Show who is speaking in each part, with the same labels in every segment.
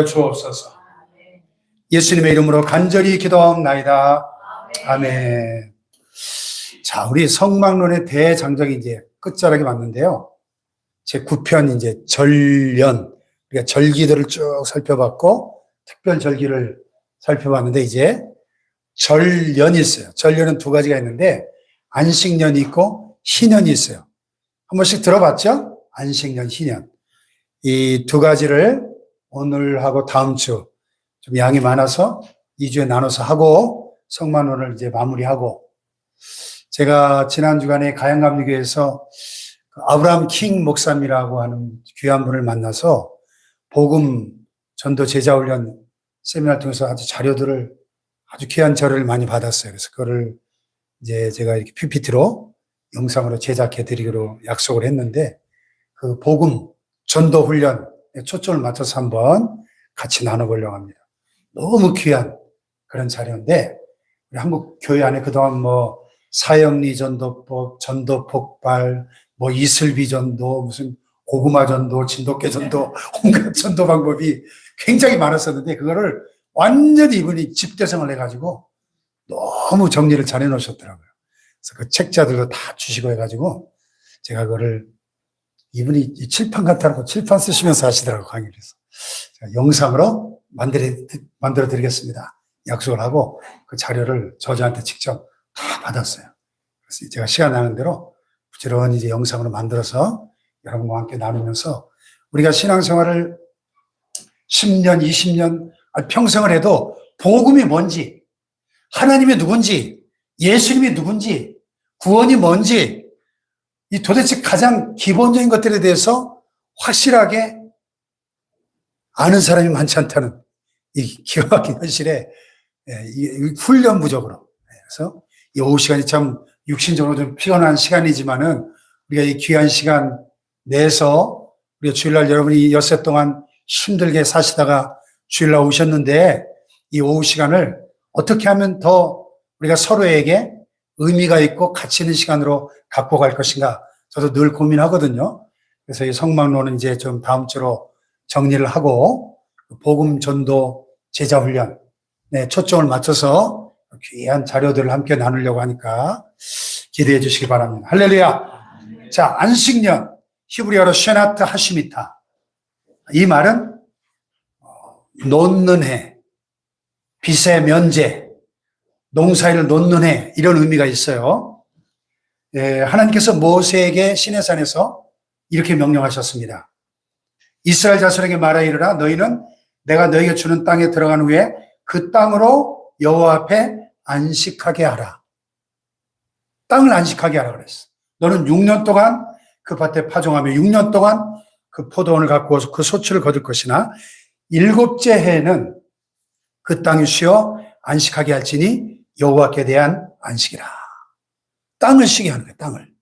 Speaker 1: 주옵소서. 예수님의 이름으로 간절히 기도하옵나이다. 아멘. 자, 우리 성막론의 대장정이 이제 끝자락에 왔는데요. 제 9편 이제 절연, 우리가 절기들을 쭉 살펴봤고, 특별 절기를 살펴봤는데, 이제 절연이 있어요. 절연은 두 가지가 있는데, 안식년이 있고, 희년이 있어요. 한 번씩 들어봤죠? 안식년, 희년. 이 두 가지를 오늘하고 다음 주, 좀 양이 많아서 2주에 나눠서 하고, 성만원을 이제 마무리하고, 제가 지난 주간에 가양감리교회에서 아브라함 킹 목사님이라고 하는 귀한 분을 만나서 복음 전도 제자훈련 세미나를 통해서 아주 자료들을 아주 귀한 자료를 많이 받았어요. 그래서 그거를 이제 제가 이렇게 PPT로 영상으로 제작해 드리기로 약속을 했는데 그 복음 전도 훈련에 초점을 맞춰서 한번 같이 나눠보려고 합니다. 너무 귀한 그런 자료인데 우리 한국 교회 안에 그동안 뭐 사형리 전도법, 전도 폭발, 뭐 이슬비 전도, 무슨 고구마 전도, 진돗개 전도, 온갖 전도 방법이 굉장히 많았었는데 그거를 완전히 이분이 집대성을 해가지고 너무 정리를 잘 해놓으셨더라고요. 그래서 그 책자들도 다 주시고 해가지고 제가 그거를 이분이 칠판 같다고 칠판 쓰시면서 하시더라고요, 강의를 해서. 제가 영상으로 만들어 드리겠습니다. 약속을 하고 그 자료를 저자한테 직접 다 받았어요. 그래서 제가 시간 나는 대로 부지런히 이제 영상으로 만들어서 여러분과 함께 나누면서 우리가 신앙생활을 10년, 20년, 평생을 해도 복음이 뭔지, 하나님이 누군지, 예수님이 누군지, 구원이 뭔지, 이 도대체 가장 기본적인 것들에 대해서 확실하게 아는 사람이 많지 않다는 이 기막힌 현실에 이 훈련 부족으로. 그래서 이 오후 시간이 참 육신적으로 좀 피곤한 시간이지만은 우리가 이 귀한 시간 내서 우리가 주일날 여러분이 엿새 동안 힘들게 사시다가 주일날 오셨는데 이 오후 시간을 어떻게 하면 더 우리가 서로에게 의미가 있고 가치 있는 시간으로 갖고 갈 것인가 저도 늘 고민하거든요. 그래서 이 성막론은 이제 좀 다음 주로 정리를 하고 복음 전도 제자 훈련에 초점을 맞춰서 귀한 자료들을 함께 나누려고 하니까 기대해 주시기 바랍니다. 할렐루야. 자, 안식년, 히브리어로 쉐나트 하시미타. 이 말은 놓는 해, 빚의 면제, 농사일을 놓는 해 이런 의미가 있어요. 하나님께서 모세에게 시내산에서 이렇게 명령하셨습니다. 이스라엘 자손에게 말하 이르라 너희는 내가 너희에게 주는 땅에 들어간 후에 그 땅으로 여호와 앞에 안식하게 하라. 땅을 안식하게 하라 그랬어. 너는 6년 동안 그 밭에 파종하며 6년 동안 그 포도원을 갖고 와서 그 소출을 거둘 것이나 7째 해에는 그 땅이 쉬어 안식하게 할지니 여호와께 대한 안식이라. 땅을 쉬게 하는 거예요. 땅을.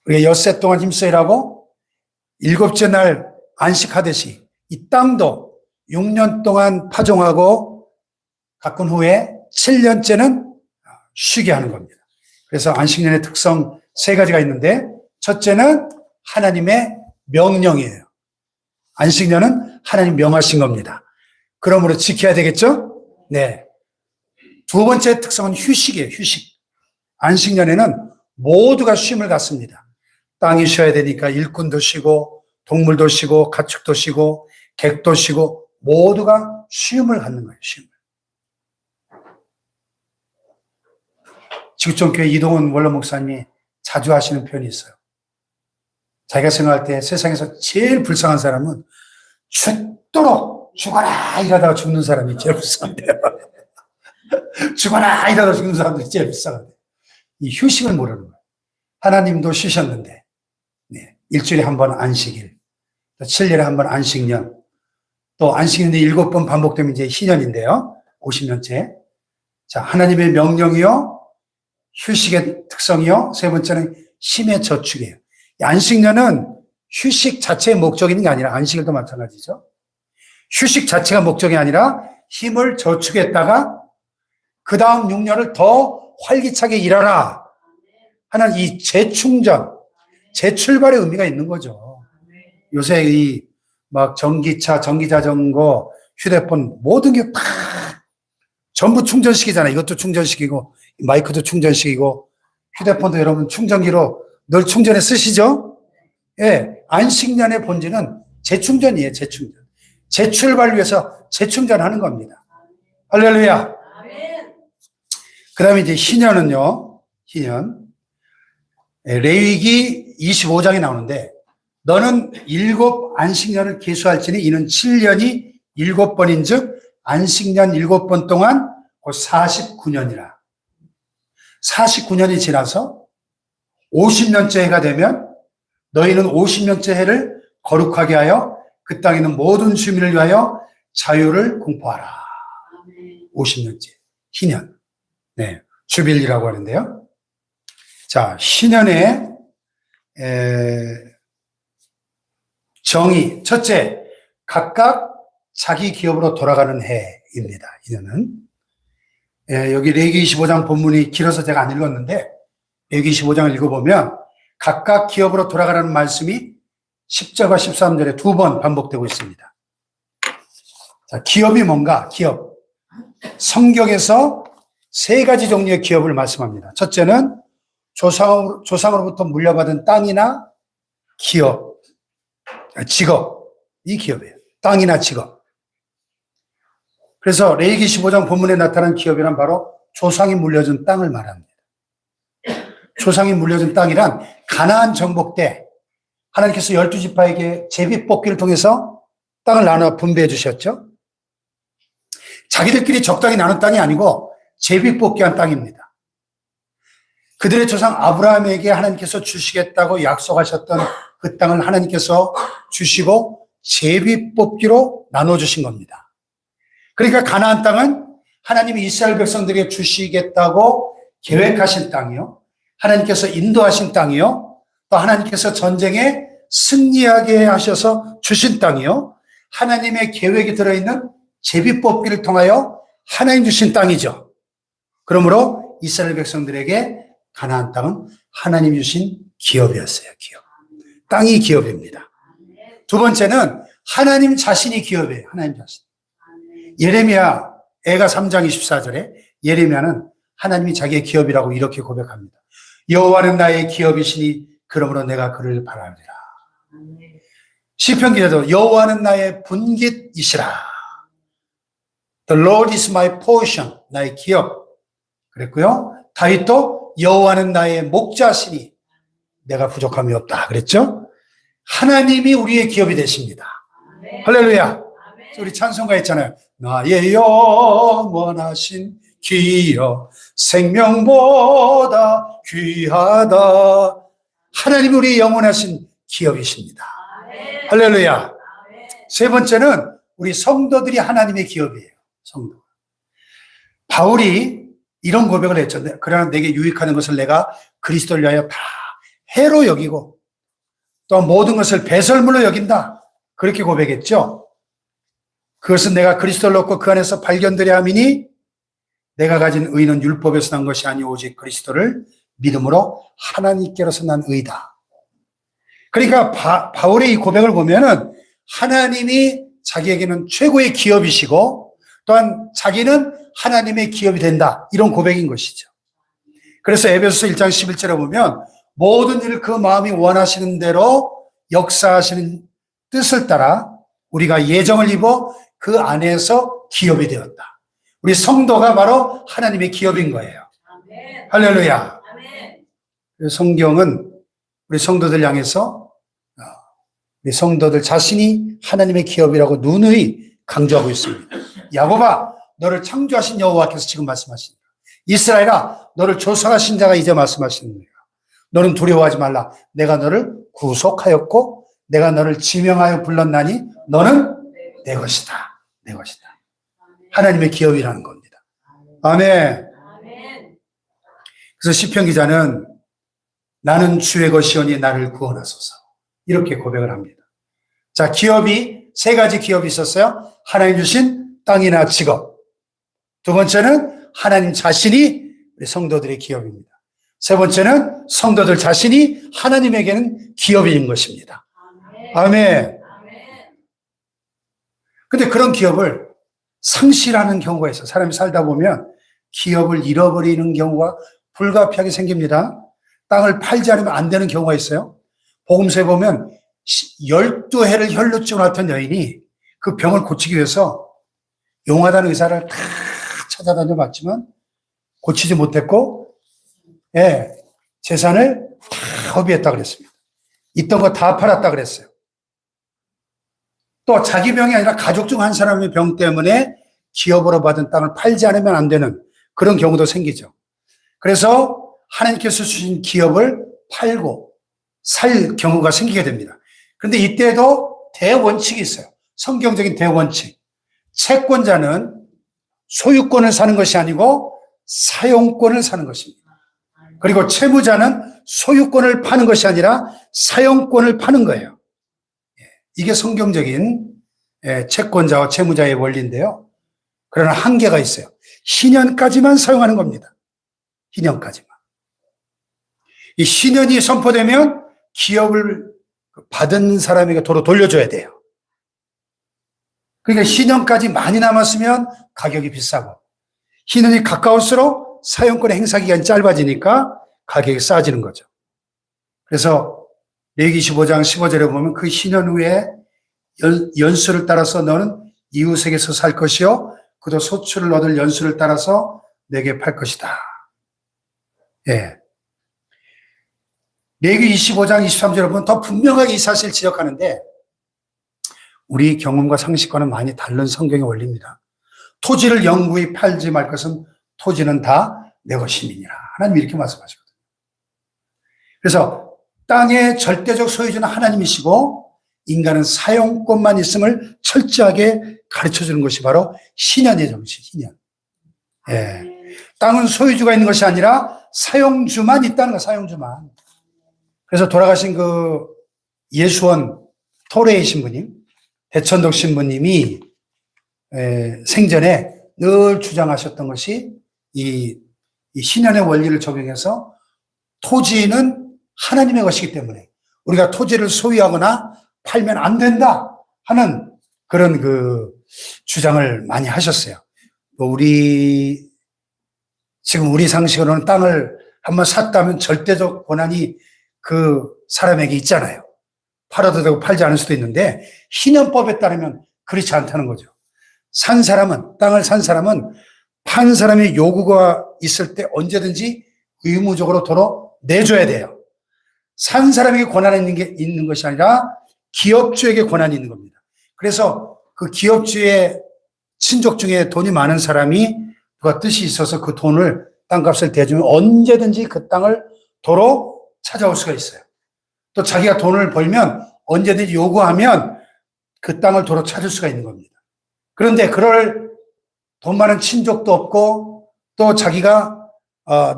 Speaker 1: 우리가 엿새 동안 힘써 일하고 7째 날 안식하듯이 이 땅도 6년 동안 파종하고 가꾼 후에 7년째는 쉬게 하는 겁니다. 그래서 안식년의 특성 3가지가 있는데 첫째는 하나님의 명령이에요. 안식년은 하나님 명하신 겁니다. 그러므로 지켜야 되겠죠? 네. 두 번째 특성은 휴식이에요. 휴식. 안식년에는 모두가 쉼을 갖습니다. 땅이 쉬어야 되니까 일꾼도 쉬고 동물도 쉬고 가축도 쉬고 객도 쉬고 모두가 쉼을 갖는 거예요. 쉼을. 지구촌교회 이동훈 원로 목사님이 자주 하시는 표현이 있어요. 자기가 생각할 때 세상에서 제일 불쌍한 사람은 죽도록 죽어라 이러다가 죽는 사람이 제일 불쌍한데요. 죽어라 이러다가 죽는 사람들이 제일 불쌍한데 이 휴식을 모르는 거예요. 하나님도 쉬셨는데 네, 일주일에 한 번 안식일, 또 7년에 한 번 안식년, 또 안식년이 7번 반복되면 이제 희년인데요. 50년째. 자, 하나님의 명령이요. 휴식의 특성이요. 세 번째는 힘의 저축이에요. 안식년은 휴식 자체의 목적이 있는 게 아니라 안식일도 마찬가지죠. 휴식 자체가 목적이 아니라 힘을 저축했다가 그 다음 6년을 더 활기차게 일하라 하는 이 재충전, 재출발의 의미가 있는 거죠. 요새 이 막 전기차, 전기자전거, 휴대폰 모든 게 다 전부 충전식이잖아요. 이것도 충전식이고 마이크도 충전식이고 휴대폰도 여러분 충전기로 늘 충전해 쓰시죠? 예, 안식년의 본질은 재충전이에요. 재충전. 재출발 위해서 재충전하는 겁니다. 할렐루야. 그 다음에 이제 희년은요. 희년. 레위기 25장에 나오는데 너는 7 안식년을 계수할지니 이는 7년이 7번인 즉 안식년 7번 동안 곧 49년이라. 49년이 지나서 50년째 해가 되면 너희는 50년째 해를 거룩하게 하여 그 땅에 있는 모든 주민을 위하여 자유를 공포하라. 50년째. 희년. 네. 주빌리라고 하는데요. 자, 희년의 정의. 첫째, 각각 자기 기업으로 돌아가는 해입니다. 이는 여기 레위기 25장 본문이 길어서 제가 안 읽었는데 레위기 25장을 읽어보면 각각 기업으로 돌아가라는 말씀이 10절과 13절에 2번 반복되고 있습니다. 자, 기업이 뭔가? 기업. 성경에서 3가지 종류의 기업을 말씀합니다. 첫째는 조상으로부터 물려받은 땅이나 기업, 직업. 이 기업이에요. 땅이나 직업. 그래서 레위기 15장 본문에 나타난 기업이란 바로 조상이 물려준 땅을 말합니다. 조상이 물려준 땅이란 가나안 정복 때 하나님께서 12지파에게 제비뽑기를 통해서 땅을 나눠 분배해 주셨죠. 자기들끼리 적당히 나눈 땅이 아니고 제비뽑기한 땅입니다. 그들의 조상 아브라함에게 하나님께서 주시겠다고 약속하셨던 그 땅을 하나님께서 주시고 제비뽑기로 나눠주신 겁니다. 그러니까 가나안 땅은 하나님이 이스라엘 백성들에게 주시겠다고 계획하신 땅이요. 하나님께서 인도하신 땅이요. 또 하나님께서 전쟁에 승리하게 하셔서 주신 땅이요. 하나님의 계획이 들어있는 제비뽑기를 통하여 하나님 주신 땅이죠. 그러므로 이스라엘 백성들에게 가나안 땅은 하나님 주신 기업이었어요. 기업. 땅이 기업입니다. 두 번째는 하나님 자신이 기업이에요. 하나님 자신. 예레미야 애가 3장 24절에 예레미야는 하나님이 자기의 기업이라고 이렇게 고백합니다. 여호와는 나의 기업이시니 그러므로 내가 그를 바라리라. 시편 기자도 여호와는 나의 분깃이시라. The Lord is my portion. 나의 기업. 그랬고요. 다윗도 여호와는 나의 목자시니 내가 부족함이 없다. 그랬죠? 하나님이 우리의 기업이 되십니다. 할렐루야. 우리 찬송가 있잖아요. 나의 영원하신 기업 생명보다 귀하다. 하나님이 우리의 영원하신 기업이십니다. 할렐루야. 세 번째는 우리 성도들이 하나님의 기업이에요. 성도. 바울이 이런 고백을 했죠. 그러나 내게 유익하는 것을 내가 그리스도를 위하여 다 해로 여기고 또 모든 것을 배설물로 여긴다. 그렇게 고백했죠. 그것은 내가 그리스도를 얻고 그 안에서 발견되려 함이니 내가 가진 의는 율법에서 난 것이 아니 오직 그리스도를 믿음으로 하나님께로서 난 의다. 그러니까 바울의 이 고백을 보면은 하나님이 자기에게는 최고의 기업이시고 또한 자기는 하나님의 기업이 된다. 이런 고백인 것이죠. 그래서 에베소서 1장 11절에 보면 모든 일을 그 마음이 원하시는 대로 역사하시는 뜻을 따라 우리가 예정을 입어 그 안에서 기업이 되었다. 우리 성도가 바로 하나님의 기업인 거예요. 아멘. 할렐루야. 아멘. 성경은 우리 성도들 향해서 우리 성도들 자신이 하나님의 기업이라고 누누이 강조하고 있습니다. 야곱아, 너를 창조하신 여호와께서 지금 말씀하십니다. 이스라엘아, 너를 조성하신 자가 이제 말씀하시는 거예요. 너는 두려워하지 말라. 내가 너를 구속하였고 내가 너를 지명하여 불렀나니 너는 내 것이다. 내 것이다. 하나님의 기업이라는 겁니다. 아멘. 그래서 시편 기자는 나는 주의 것이오니 나를 구원하소서. 이렇게 고백을 합니다. 자, 기업이 3가지 기업이 있었어요. 하나님 주신 땅이나 직업. 두 번째는 하나님 자신이 우리 성도들의 기업입니다. 세 번째는 성도들 자신이 하나님에게는 기업인 것입니다. 아멘. 근데 그런 기업을 상실하는 경우가 있어요. 사람이 살다 보면 기업을 잃어버리는 경우가 불가피하게 생깁니다. 땅을 팔지 않으면 안 되는 경우가 있어요. 복음서에 보면 12해를 혈루증을 앓던 여인이 그 병을 고치기 위해서 용하다는 의사를 다 찾아다녀 봤지만 고치지 못했고, 예, 재산을 다 허비했다 그랬습니다. 있던 거 다 팔았다 그랬어요. 또 자기 병이 아니라 가족 중 한 사람의 병 때문에 기업으로 받은 땅을 팔지 않으면 안 되는 그런 경우도 생기죠. 그래서 하나님께서 주신 기업을 팔고 살 경우가 생기게 됩니다. 그런데 이때도 대원칙이 있어요. 성경적인 대원칙. 채권자는 소유권을 사는 것이 아니고 사용권을 사는 것입니다. 그리고 채무자는 소유권을 파는 것이 아니라 사용권을 파는 거예요. 이게 성경적인 채권자와 채무자의 원리인데요. 그러나 한계가 있어요. 신년까지만 사용하는 겁니다. 신년까지만. 이 신년이 선포되면 기업을 받은 사람에게 도로 돌려줘야 돼요. 그러니까 신년까지 많이 남았으면 가격이 비싸고, 신년이 가까울수록 사용권의 행사 기간이 짧아지니까 가격이 싸지는 거죠. 그래서 레위기 15장 15절에 보면 그 신년 후에 연수를 따라서 너는 이웃에게서 살 것이요 그도 소출을 얻을 연수를 따라서 내게 팔 것이다. 예. 레위기 25장 23절에 보면 더 분명하게 이 사실을 지적하는데 우리 경험과 상식과는 많이 다른 성경의 원리입니다. 토지를 영구히 팔지 말 것은 토지는 다 내 것임이니라. 하나님 이렇게 말씀하시거든요. 그래서 땅의 절대적 소유주는 하나님이시고 인간은 사용권만 있음을 철저하게 가르쳐주는 것이 바로 신현의 정신, 신현. 예. 땅은 소유주가 있는 것이 아니라 사용주만 있다는 거예요, 사용주만. 그래서 돌아가신 그 예수원 토레이 신부님, 대천독 신부님이 생전에 늘 주장하셨던 것이 이 신현의 원리를 적용해서 토지는 하나님의 것이기 때문에 우리가 토지를 소유하거나 팔면 안 된다 하는 그런 그 주장을 많이 하셨어요. 지금 우리 상식으로는 땅을 한번 샀다면 절대적 권한이 그 사람에게 있잖아요. 팔아도 되고 팔지 않을 수도 있는데 신현법에 따르면 그렇지 않다는 거죠. 땅을 산 사람은 판 사람의 요구가 있을 때 언제든지 의무적으로 도로 내줘야 돼요. 산 사람에게 권한이 있는 것이 아니라 기업주에게 권한이 있는 겁니다. 그래서 그 기업주의 친족 중에 돈이 많은 사람이 누가 뜻이 있어서 그 돈을 땅값을 대주면 언제든지 그 땅을 도로 찾아올 수가 있어요. 또 자기가 돈을 벌면 언제든지 요구하면 그 땅을 도로 찾을 수가 있는 겁니다. 그런데 그럴 돈 많은 친족도 없고 또 자기가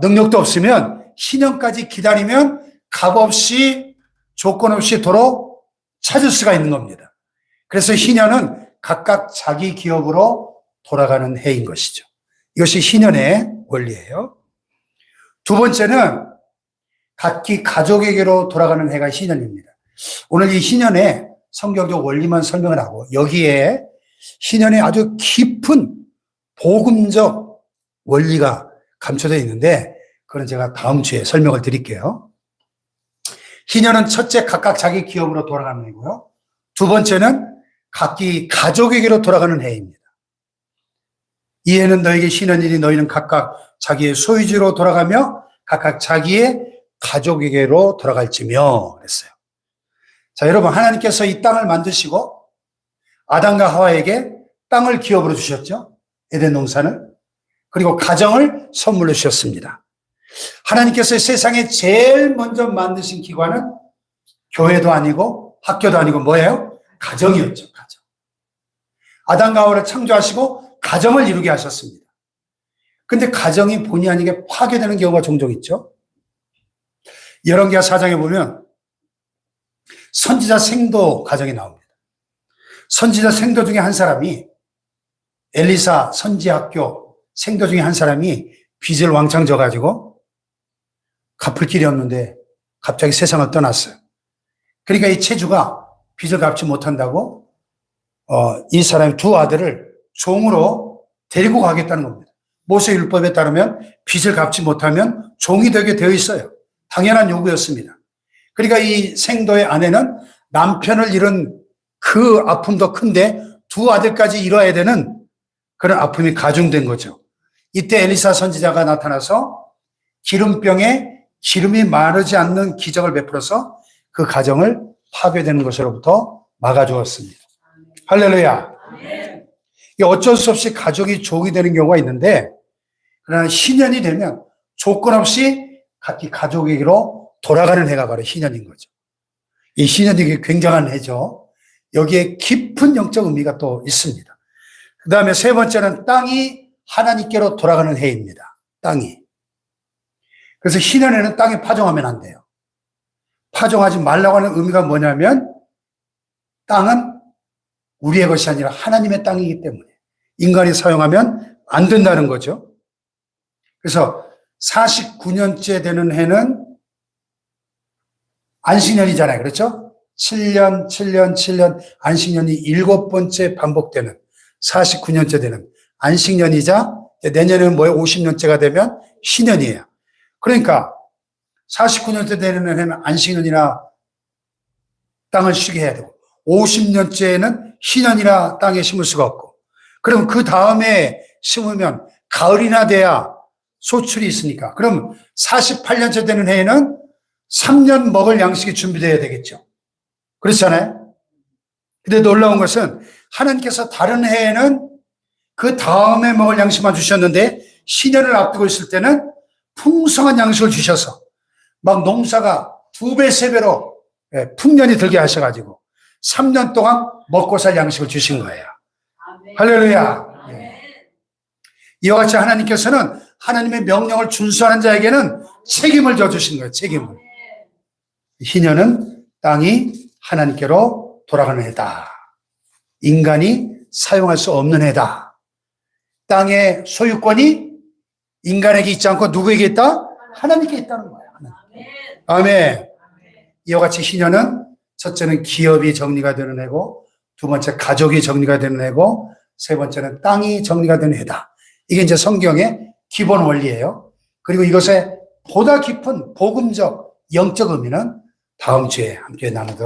Speaker 1: 능력도 없으면 신년까지 기다리면 값없이 조건 없이 도로 찾을 수가 있는 겁니다. 그래서 신년은 각각 자기 기업으로 돌아가는 해인 것이죠. 이것이 신년의 원리예요. 두 번째는 각기 가족에게로 돌아가는 해가 신년입니다. 오늘 이 신년의 성경적 원리만 설명을 하고 여기에 신년의 아주 깊은 복음적 원리가 감춰져 있는데 그건 제가 다음 주에 설명을 드릴게요. 신년은 첫째 각각 자기 기업으로 돌아가는 해고요. 두 번째는 각기 가족에게로 돌아가는 해입니다. 이 해는 너에게 신년이니 너희는 각각 자기의 소유지로 돌아가며 각각 자기의 가족에게로 돌아갈지며 그랬어요. 자, 여러분 하나님께서 이 땅을 만드시고 아담과 하와에게 땅을 기업으로 주셨죠. 에덴 동산을. 그리고 가정을 선물로 주셨습니다. 하나님께서 세상에 제일 먼저 만드신 기관은 교회도 아니고 학교도 아니고 뭐예요? 가정이었죠. 가정. 아담과 하와를 창조하시고 가정을 이루게 하셨습니다. 근데 가정이 본의 아니게 파괴되는 경우가 종종 있죠. 열왕기하 4장에 보면 선지자 생도 가정이 나옵니다. 선지자 생도 중에 한 사람이 엘리사 선지학교 생도 중에 한 사람이 빚을 왕창 져가지고 갚을 길이 없는데 갑자기 세상을 떠났어요. 그러니까 이 체주가 빚을 갚지 못한다고 이 사람의 두 아들을 종으로 데리고 가겠다는 겁니다. 모세 율법에 따르면 빚을 갚지 못하면 종이 되게 되어 있어요. 당연한 요구였습니다. 그러니까 이 생도의 아내는 남편을 잃은 그 아픔도 큰데 두 아들까지 잃어야 되는 그런 아픔이 가중된 거죠. 이때 엘리사 선지자가 나타나서 기름병에 기름이 마르지 않는 기적을 베풀어서 그 가정을 파괴되는 것으로부터 막아주었습니다. 할렐루야. 어쩔 수 없이 가족이 종이 되는 경우가 있는데, 그러나 희년이 되면 조건 없이 각기 가족에게로 돌아가는 해가 바로 희년인 거죠. 이 희년이 굉장한 해죠. 여기에 깊은 영적 의미가 또 있습니다. 그 다음에 세 번째는 땅이 하나님께로 돌아가는 해입니다. 땅이. 그래서 희년에는 땅에 파종하면 안 돼요. 파종하지 말라고 하는 의미가 뭐냐면 땅은 우리의 것이 아니라 하나님의 땅이기 때문에 인간이 사용하면 안 된다는 거죠. 그래서 49년째 되는 해는 안식년이잖아요. 그렇죠? 7년, 7년, 7년, 안식년이 7번째 반복되는 49년째 되는 안식년이자 내년에는 뭐예요? 50년째가 되면 희년이에요. 그러니까 49년째 되는 해는 안식년이나 땅을 쉬게 해야 되고 50년째는 희년이나 땅에 심을 수가 없고 그럼 그 다음에 심으면 가을이나 돼야 소출이 있으니까 그럼 48년째 되는 해에는 3년 먹을 양식이 준비되어야 되겠죠. 그렇잖아요. 근데 놀라운 것은 하나님께서 다른 해에는 그 다음에 먹을 양식만 주셨는데 신년을 앞두고 있을 때는 풍성한 양식을 주셔서 막 농사가 2배, 3배로 풍년이 들게 하셔가지고 3년 동안 먹고 살 양식을 주신 거예요. 아멘. 할렐루야. 네. 이와 같이 하나님께서는 하나님의 명령을 준수하는 자에게는 책임을 져주신 거예요. 책임을. 희년은 땅이 하나님께로 돌아가는 해다. 인간이 사용할 수 없는 해다. 땅의 소유권이 인간에게 있지 않고 누구에게 있다? 하나님께 있다는 거예요. 아멘. 이와 같이 희년은 첫째는 기업이 정리가 되는 해고, 두 번째 가족이 정리가 되는 해고, 세 번째는 땅이 정리가 되는 해다. 이게 이제 성경의 기본 원리예요. 그리고 이것의 보다 깊은 복음적 영적 의미는 다음 주에 함께 나누도록